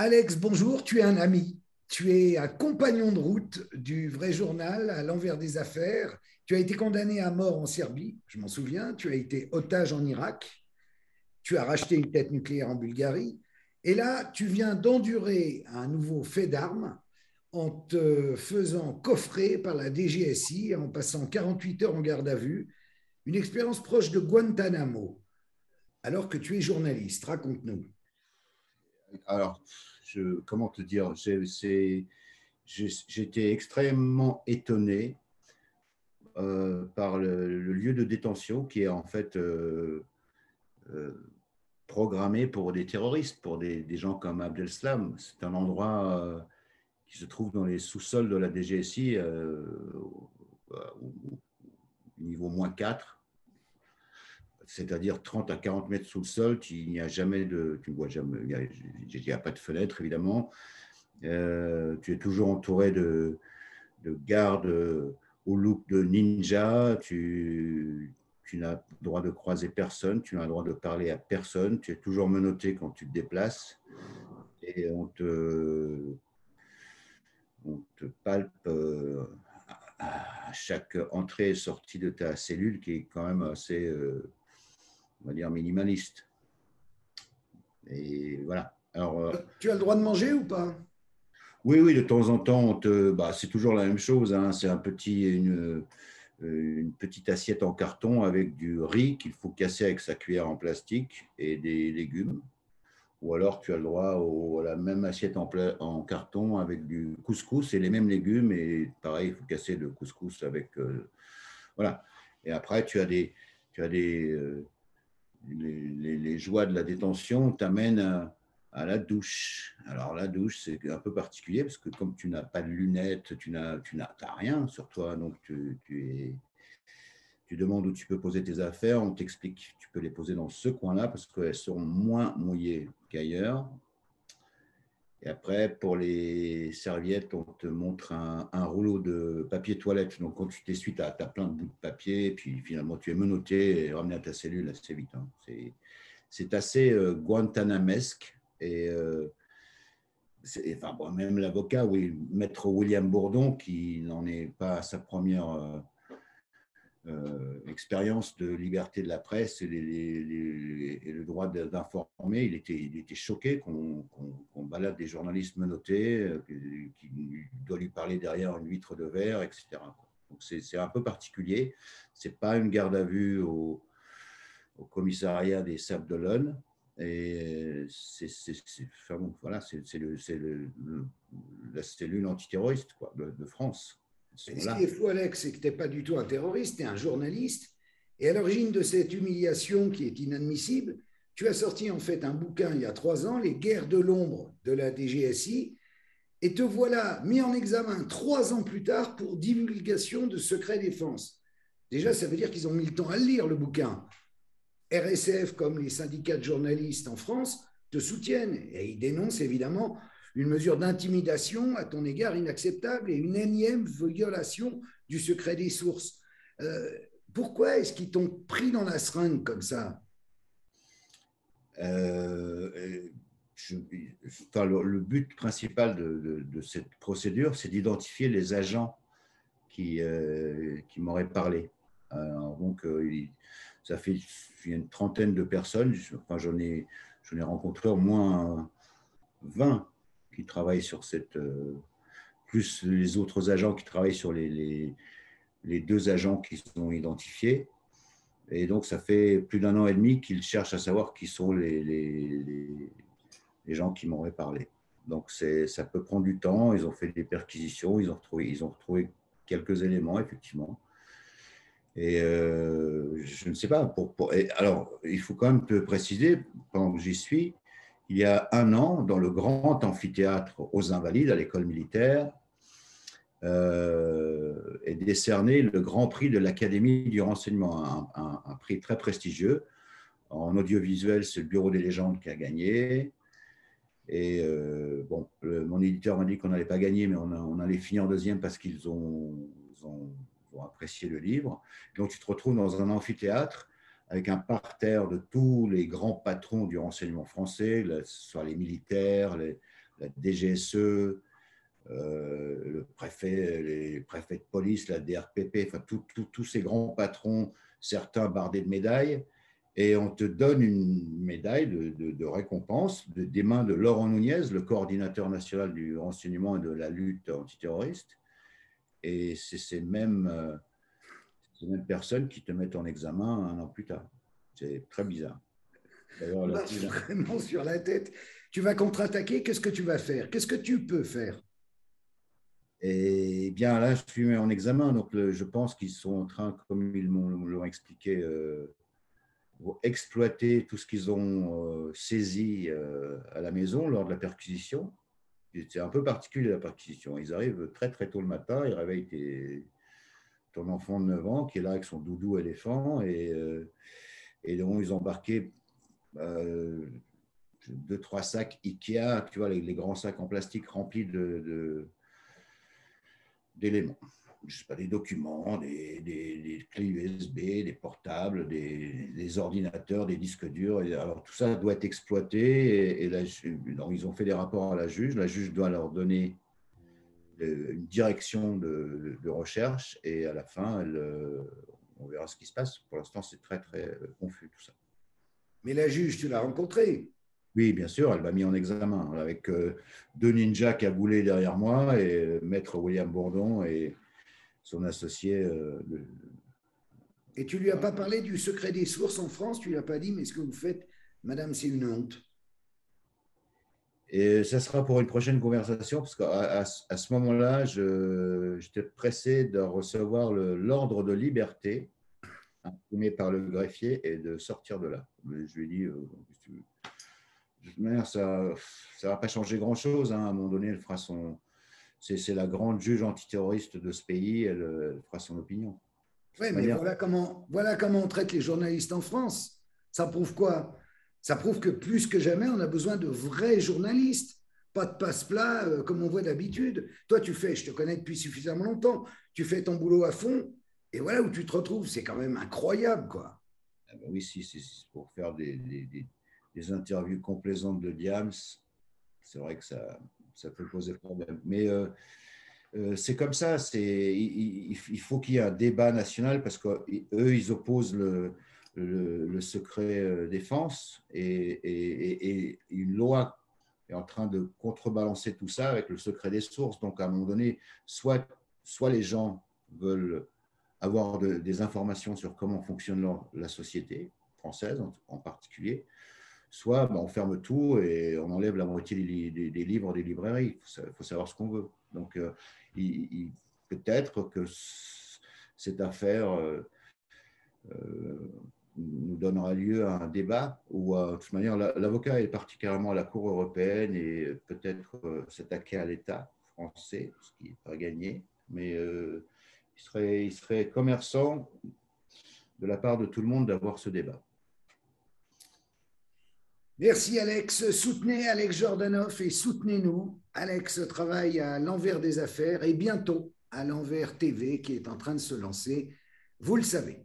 Alex, bonjour, tu es un ami, tu es un compagnon de route du vrai journal à l'envers des affaires. Tu as été condamné à mort en Serbie, je m'en souviens, tu as été otage en Irak, tu as racheté une tête nucléaire en Bulgarie, et là, tu viens d'endurer un nouveau fait d'armes en te faisant coffrer par la DGSI, en passant 48 heures en garde à vue, une expérience proche de Guantanamo, alors que tu es journaliste. Raconte-nous. Alors, comment te dire, j'étais extrêmement étonné par le lieu de détention qui est en fait euh, programmé pour des terroristes, pour des gens comme Abdeslam. C'est un endroit qui se trouve dans les sous-sols de la DGSI au niveau -4, c'est-à-dire 30 à 40 mètres sous le sol. Il n'y a jamais tu ne vois jamais, il n'y a pas de fenêtre évidemment. Tu es toujours entouré de gardes au look de ninja. Tu n'as le droit de croiser personne, tu n'as le droit de parler à personne. Tu es toujours menotté quand tu te déplaces et on te palpe à chaque entrée et sortie de ta cellule qui est quand même assez, on va dire, minimaliste. Et voilà. Alors, Tu as le droit de manger ou pas? oui, oui, de temps en temps, c'est toujours la même chose, hein. C'est une petite assiette en carton avec du riz qu'il faut casser avec sa cuillère en plastique et des légumes. Ou alors tu as le droit à la même assiette en carton avec du couscous et les mêmes légumes. Et pareil, il faut casser le couscous avec. Voilà. Et après, les joies de la détention t'amènent à la douche. Alors la douche, c'est un peu particulier parce que comme tu n'as pas de lunettes, t'as rien sur toi, donc tu demandes où tu peux poser tes affaires, on t'explique que tu peux les poser dans ce coin-là parce qu'elles seront moins mouillées qu'ailleurs. Et après, pour les serviettes, on te montre un rouleau de papier toilette. Donc, quand tu t'essuies, tu as plein de bouts de papier. Et puis, finalement, tu es menotté et ramené à ta cellule assez vite, hein. C'est assez guantanamesque. Et enfin, bon, même l'avocat, oui, maître William Bourdon, qui n'en est pas à sa première expérience de liberté de la presse et le droit d'informer, il était choqué qu'on balade des journalistes menottés, qui doit lui parler derrière une vitre de verre, etc. Donc c'est un peu particulier. C'est pas une garde à vue au commissariat des Sables d'Olonne. Et enfin bon, voilà, la cellule antiterroriste quoi, de France. Ils sont Et ce qui est là. fou, Alex, c'est que tu n'es pas du tout un terroriste, tu es un journaliste. Et à l'origine de cette humiliation qui est inadmissible, tu as sorti en fait un bouquin il y a 3 ans, Les guerres de l'ombre de la DGSI, et te voilà mis en examen 3 ans plus tard pour divulgation de secret défense. Déjà, ça veut dire qu'ils ont mis le temps à le lire, le bouquin. RSF, comme les syndicats de journalistes en France, te soutiennent et ils dénoncent évidemment une mesure d'intimidation à ton égard inacceptable et une énième violation du secret des sources. Pourquoi est-ce qu'ils t'ont pris dans la seringue comme ça? Euh, je- enfin, le but principal de cette procédure, c'est d'identifier les agents qui m'auraient parlé. Donc, ça fait une trentaine de personnes. Enfin, j'en ai rencontré au moins 20 qui travaillent sur plus les autres agents qui travaillent sur les deux agents qui sont identifiés. Et donc, ça fait plus d'1 an et demi qu'ils cherchent à savoir qui sont les gens qui m'auraient parlé. Donc, ça peut prendre du temps. Ils ont fait des perquisitions, ils ont retrouvé quelques éléments, effectivement. Et je ne sais pas. Alors, il faut quand même te préciser, pendant que j'y suis, il y a 1 an, dans le grand amphithéâtre aux Invalides, à l'école militaire, est décerné le grand prix de l'Académie du renseignement, un prix très prestigieux. En audiovisuel, c'est le Bureau des légendes qui a gagné. Et bon, mon éditeur m'a dit qu'on n'allait pas gagner, mais on allait finir deuxième parce qu'ils ont apprécié le livre. Donc, tu te retrouves dans un amphithéâtre avec un parterre de tous les grands patrons du renseignement français, que ce soit les militaires, la DGSE, le préfet, les préfets de police, la DRPP, enfin tous ces grands patrons, certains bardés de médailles, et on te donne une médaille de récompense des mains de Laurent Nunez, le coordinateur national du renseignement et de la lutte antiterroriste. Et c'est ces mêmes personnes qui te mettent en examen un an plus tard. C'est très bizarre. On marche vraiment sur la tête. Tu vas contre-attaquer, qu'est-ce que tu vas faire? Qu'est-ce que tu peux faire? Et bien là, je suis mis en examen, donc je pense qu'ils sont en train, comme ils l'ont expliqué, pour exploiter tout ce qu'ils ont saisi à la maison lors de la perquisition. C'est un peu particulier la perquisition. Ils arrivent très très tôt le matin, ils réveillent ton enfant de 9 ans qui est là avec son doudou éléphant et donc ils ont embarqué 2-3 sacs Ikea, tu vois, les grands sacs en plastique remplis d'éléments. Je sais pas, des documents, des clés USB, des portables, des ordinateurs, des disques durs. Et alors, tout ça doit être exploité. Et là, donc, ils ont fait des rapports à la juge. La juge doit leur donner une direction de recherche. Et à la fin, on verra ce qui se passe. Pour l'instant, c'est très, très confus tout ça. Mais la juge, tu l'as rencontrée? Oui, bien sûr, elle m'a mis en examen avec 2 ninjas cagoulés derrière moi et maître William Bourdon et son associé. Et tu ne lui as pas parlé du secret des sources en France? Tu ne lui as pas dit, mais ce que vous faites, madame, c'est une honte? Et ça sera pour une prochaine conversation, parce qu'à ce moment-là, j'étais pressé de recevoir l'ordre de liberté imprimé par le greffier et de sortir de là. Mais je lui ai dit, de toute manière, ça ne va pas changer grand-chose. Hein. À un moment donné, elle fera c'est la grande juge antiterroriste de ce pays, elle fera son opinion. Oui, mais voilà comment on traite les journalistes en France. Ça prouve quoi? Ça prouve que plus que jamais, on a besoin de vrais journalistes, pas de passe-plat comme on voit d'habitude. Toi, je te connais depuis suffisamment longtemps, tu fais ton boulot à fond, et voilà où tu te retrouves. C'est quand même incroyable, quoi. Ah ben oui, si c'est pour faire des interviews complaisantes de Diams, c'est vrai que ça peut poser problème. Mais c'est comme ça, il faut qu'il y ait un débat national parce qu'eux, ils opposent le secret défense et une loi est en train de contrebalancer tout ça avec le secret des sources. Donc, à un moment donné, soit les gens veulent avoir des informations sur comment fonctionne la société française en particulier, soit on ferme tout et on enlève la moitié des livres des librairies. Il faut savoir ce qu'on veut. Donc, peut-être que cette affaire nous donnera lieu à un débat où, de toute manière, l'avocat est particulièrement à la Cour européenne et peut-être s'attaquer à l'État français, ce qui n'est pas gagné, mais il serait commerçant de la part de tout le monde d'avoir ce débat. Merci Alex. Soutenez Alex Jordanov et soutenez-nous. Alex travaille à l'envers des affaires et bientôt à l'envers TV qui est en train de se lancer. Vous le savez.